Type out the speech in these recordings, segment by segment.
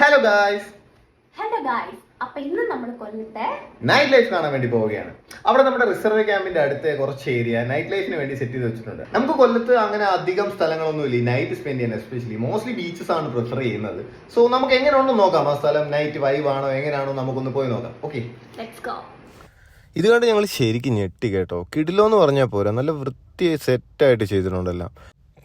Hello guys. അപ്പൊ ഇന്ന് നമ്മൾ കൊല്ലത്തെ നൈറ്റ് ലൈഫ് കാണാൻ വേണ്ടി പോവുകയാണ്. അവിടെ നമ്മുടെ റിസർവ് ക്യാമ്പിന്റെ അടുത്ത് കുറച്ച് ഏരിയ നൈറ്റ് ലൈഫിന് വേണ്ടി സെറ്റ് ചെയ്ത് വെച്ചിട്ടുണ്ട്. നമുക്ക് കൊല്ലത്ത് അങ്ങനെ അധികം സ്ഥലങ്ങളൊന്നുമില്ല നൈറ്റ് സ്പെൻഡ് ചെയ്യാൻ. എസ്പെഷ്യലി മോസ്റ്റ്ലി ബീച്ചസ് ആണ് പ്രിഫർ ചെയ്യുന്നത്. സോ നമുക്ക് എങ്ങനെയാണോ നോക്കാം, ആ സ്ഥലം നൈറ്റ് വൈബ് ആണോ എങ്ങനെയാണോ നമുക്കൊന്ന് പോയി നോക്കാം. ഓക്കെ, ഇത് കണ്ട് ഞങ്ങൾ ശരിക്കും ഞെട്ടി കേട്ടോ. കിടിലോന്ന് പറഞ്ഞാൽ പോരാ, നല്ല വൃത്തി സെറ്റായിട്ട് ചെയ്തിട്ടുണ്ടല്ലോ.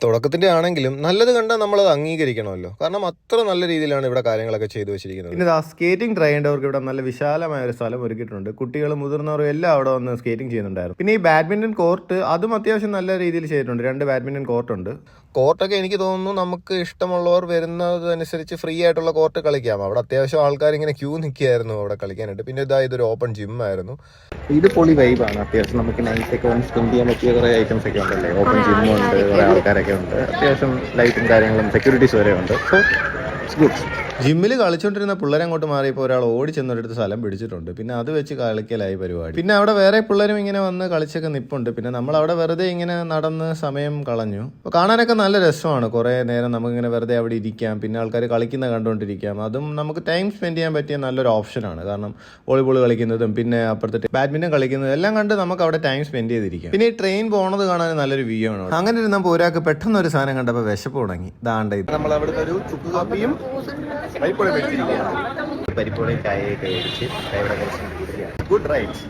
തുടക്കത്തിന്റെ ആണെങ്കിലും നല്ലത് കണ്ടാൽ നമ്മളത് അംഗീകരിക്കണമല്ലോ, കാരണം അത്ര നല്ല രീതിയിലാണ് ഇവിടെ കാര്യങ്ങളൊക്കെ ചെയ്തു വെച്ചിരിക്കുന്നത്. പിന്നെ സ്കേറ്റിംഗ് ട്രൈ ചെയ്യേണ്ടവർക്ക് ഇവിടെ നല്ല വിശാലമായ ഒരു സ്ഥലം ഒരുക്കിയിട്ടുണ്ട്. കുട്ടികളും മുതിർന്നവരും എല്ലാം അവിടെ വന്ന് സ്കേറ്റിംഗ് ചെയ്യുന്നുണ്ടായിരുന്നു. പിന്നെ ഈ ബാഡ്മിന്റൺ കോർട്ട് അതും അത്യാവശ്യം നല്ല രീതിയിൽ ചെയ്തിട്ടുണ്ട്. 2 ബാഡ്മിന്റൺ കോർട്ട് ഉണ്ട്. കോർട്ടൊക്കെ എനിക്ക് തോന്നുന്നു നമുക്ക് ഇഷ്ടമുള്ളവർ വരുന്നതനുസരിച്ച് ഫ്രീ ആയിട്ടുള്ള കോർട്ട് കളിക്കാം. അവിടെ അത്യാവശ്യം ആൾക്കാർ ഇങ്ങനെ ക്യൂ നിൽക്കുകയായിരുന്നു അവിടെ കളിക്കാനായിട്ട്. പിന്നെ ഇതൊരു ഓപ്പൺ ജിം ആയിരുന്നു. ഇത് പൊളി വൈബാണ്. അത്യാവശ്യം നമുക്ക് നൈറ്റ് ഒക്കെ വന്ന് സ്പെൻഡ് ചെയ്യാൻ പറ്റിയ കുറെ ഐറ്റംസ് ഒക്കെ ഉണ്ടല്ലേ. ഓപ്പൺ ജിം ഉണ്ട്, കുറെ ആൾക്കാരൊക്കെ ഉണ്ട്, അത്യാവശ്യം ലൈറ്റും കാര്യങ്ങളും സെക്യൂരിറ്റീസ് വരെ ഉണ്ട്. So it's good. ജിമ്മിൽ കളിച്ചോണ്ടിരുന്ന പിള്ളേരെ അങ്ങോട്ട് മാറിയപ്പോൾ ഒരാൾ ഓടി ചെന്നൊരിടത്ത് സ്ഥലം പിടിച്ചിട്ടുണ്ട്. പിന്നെ അത് വെച്ച് കളിക്കലായി പരിപാടി. പിന്നെ അവിടെ വേറെ പിള്ളേരും ഇങ്ങനെ വന്ന് കളിച്ചൊക്കെ നിപ്പുണ്ട്. പിന്നെ നമ്മൾ അവിടെ വെറുതെ ഇങ്ങനെ നടന്ന് സമയം കളഞ്ഞു. അപ്പോൾ കാണാനൊക്കെ നല്ല രസമാണ്. കുറേ നേരം നമുക്കിങ്ങനെ വെറുതെ അവിടെ ഇരിക്കാം, പിന്നെ ആൾക്കാർ കളിക്കുന്ന കണ്ടുകൊണ്ടിരിക്കാം. അതും നമുക്ക് ടൈം സ്പെൻഡ് ചെയ്യാൻ പറ്റിയ നല്ലൊരു ഓപ്ഷനാണ്. കാരണം വോളിബോൾ കളിക്കുന്നതും പിന്നെ അപ്പുറത്തെ ബാഡ്മിന്റൺ കളിക്കുന്നതും എല്ലാം കണ്ട് നമുക്ക് അവിടെ ടൈം സ്പെൻഡ് ചെയ്തിരിക്കാം. പിന്നെ ഈ ട്രെയിൻ പോകുന്നത് കാണാൻ നല്ലൊരു വ്യൂ ആണ്. അങ്ങനെ ഇരുന്നപ്പോൾ ഒരാൾക്ക് പെട്ടെന്ന് ഒരു സാധനം കണ്ടപ്പോൾ വിശപ്പ് തുടങ്ങി. ദാണ്ട ഇത് നമ്മൾ അവിടെ ഒരു ചുക്ക് കാപ്പിയും പരിപ്പോടെ മേടിച്ചിരിക്കുകയാണ്. പരിപ്പോടെ ചായയൊക്കെ മേടിച്ച് ഇവിടെ ഗുഡ് റൈഡ്സ്.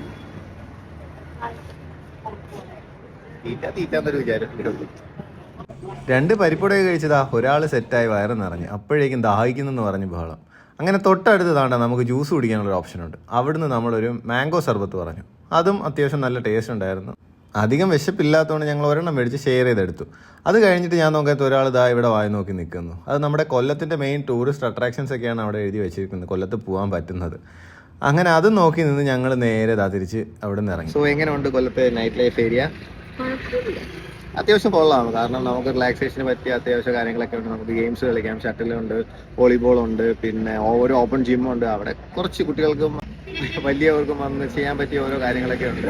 തീറ്റാന്നൊരു വിചാരം. 2 പരിപ്പുടയൊക്കെ കഴിച്ചതാ ഒരാൾ സെറ്റായി വയറ് നിറഞ്ഞു. അപ്പോഴേക്കും ദാഹിക്കുന്നെന്ന് പറഞ്ഞ് ബഹളം. അങ്ങനെ തൊട്ടടുത്ത് താണ്ട നമുക്ക് ജ്യൂസ് കുടിക്കാനുള്ളൊരു ഓപ്ഷനുണ്ട്. അവിടുന്ന് നമ്മളൊരു മാംഗോ സർബത്ത് പറഞ്ഞു. അതും അത്യാവശ്യം നല്ല ടേസ്റ്റ് ഉണ്ടായിരുന്നു. അധികം വിശപ്പില്ലാത്തതുകൊണ്ട് ഞങ്ങൾ ഒരെണ്ണം മേടിച്ച് ഷെയർ ചെയ്തെടുത്തു. അത് കഴിഞ്ഞിട്ട് ഞാൻ നോക്കാത്ത ഒരാൾ ഇതാ ഇവിടെ വായി നോക്കി നിൽക്കുന്നു. അത് നമ്മുടെ കൊല്ലത്തിൻ്റെ മെയിൻ ടൂറിസ്റ്റ് അട്രാക്ഷൻസ് ഒക്കെയാണ് അവിടെ എഴുതി വെച്ചിരിക്കുന്നത്, കൊല്ലത്ത് പോകാൻ പറ്റുന്നത്. അങ്ങനെ അത് നോക്കി നിന്ന് ഞങ്ങൾ നേരെ തിരിച്ച് അവിടെ നിന്ന് ഇറങ്ങി. സോ എങ്ങനെയുണ്ട് കൊല്ലത്തെ നൈറ്റ് ലൈഫ് ഏരിയ? അത്യാവശ്യം കൊള്ളാണ്. കാരണം നമുക്ക് റിലാക്സേഷന് പറ്റിയ അത്യാവശ്യ കാര്യങ്ങളൊക്കെ ഉണ്ട്. നമുക്ക് ഗെയിംസ് കളിക്കാം, ഷട്ടിലുണ്ട്, വോളിബോൾ ഉണ്ട്, പിന്നെ ഒരു ഓപ്പൺ ജിമ്മുണ്ട്. അവിടെ കുറച്ച് കുട്ടികൾക്കും വലിയവർക്കും വന്ന് ചെയ്യാൻ പറ്റിയ ഓരോ കാര്യങ്ങളൊക്കെ ഉണ്ട്.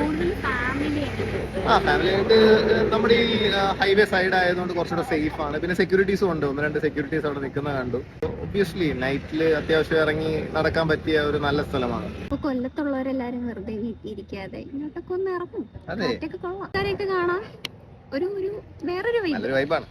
ഫാമിലി ആയിട്ട് നമ്മുടെ ഈ ഹൈവേ സൈഡ് ആയതുകൊണ്ട് കുറച്ചുകൂടെ സേഫ് ആണ്. പിന്നെ സെക്യൂരിറ്റീസും ഉണ്ട്, 1-2 സെക്യൂരിറ്റീസ് അവിടെ നിൽക്കുന്നത് കണ്ടു. ഒബ്വിയസ്ലി നൈറ്റിൽ അത്യാവശ്യം ഇറങ്ങി നടക്കാൻ പറ്റിയ ഒരു നല്ല സ്ഥലമാണ്. കൊല്ലത്തുള്ളവരെല്ലാരും വെറുതെ വീട്ടിരിക്കാതെ ഇങ്ങോട്ടൊക്കെ ഒന്ന് ഇറങ്ങും. അതെ, കാണാൻ ഒരു വേറൊരു നല്ലൊരു വൈബാണ്.